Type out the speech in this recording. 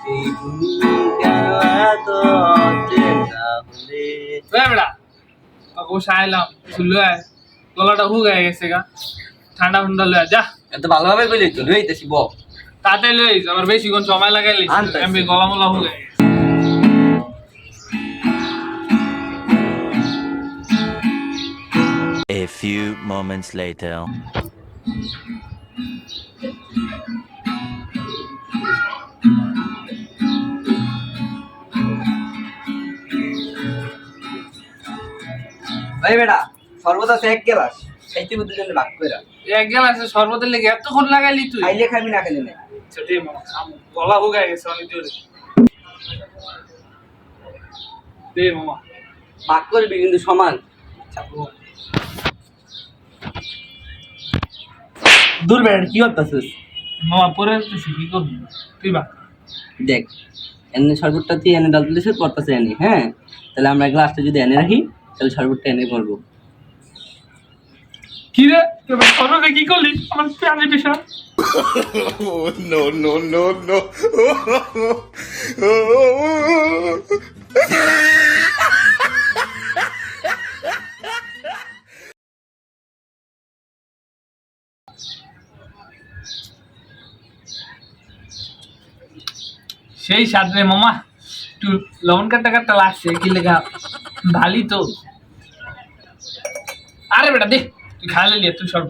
এই তুমি কেন এত অচেনা হলে? বেড়া ও সাইলাম শুনলো গলাটা হুগায় গেছে গা ঠান্ডা ঠান্ডা লয়ে যা এত ভালোভাবে কইলি তো লইতেছি ব তাতে লই আমার বেশি কোন সময় লাগাইলি আনতাছি। আমি গলা মলা হুগায় গেছে A few moments later. ভাই বেটা সর্বদা এক গ্লাস খাইতে মধ্যে জন্য ভাগ কইরা এক গ্লাসে শরবতের লেগে এতক্ষণ লাগাইলি তুই খাইলে খাবি না খেলে না ছোটি মামা গলা হুগায় গেছে অনেক জোরে দে মামা ভাগ করবি কিন্তু সমান দূর বেড়া কি করতেছিস? মামা পরে তুই কি করবি তুই বা দেখ এনে শরবতটা তুই এনে ডাল তুলিস পড়তেছে এনে, হ্যাঁ তাহলে আমরা গ্লাসটা যদি এনে রাখি তাহলে শরবতটা এনে করবো। কি রে তুই শরবতে কি করলি আমার প্যানে পেশা Oh, no, no, no, no. সেই স্বাদ রে মামা একটু লবণ কাটটা কাটটা লাগছে কি লেখা ভালি তো আরে বেটা দে তুই খাইলে তুই সব